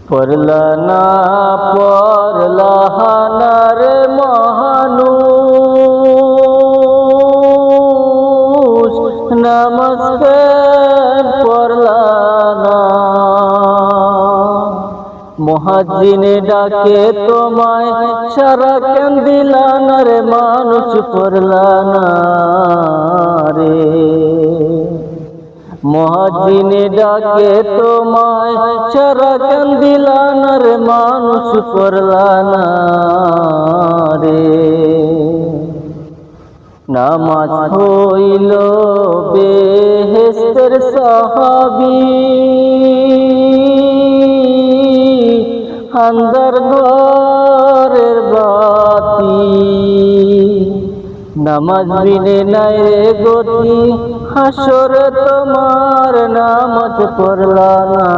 পড়লা না পড়লা না রে মানুষ, নামাজ কেন পড়লা না? মুয়াজ্জিনে ডাকে তোমায় সারা কেন দিলা না রে মানুষ, পড়লা না রে। মুয়াজ্জিনে ডাকে তোমায় সারা কেন দিলা না রে মানুষ, পড়লা না রে। নামাজ হইল বেহেশতের সাহাবী, আন্ধার ঘরের বাতি। নামাজ বিনে নাই রে গতি, হাসরে তোমার নামাজ পড়লা না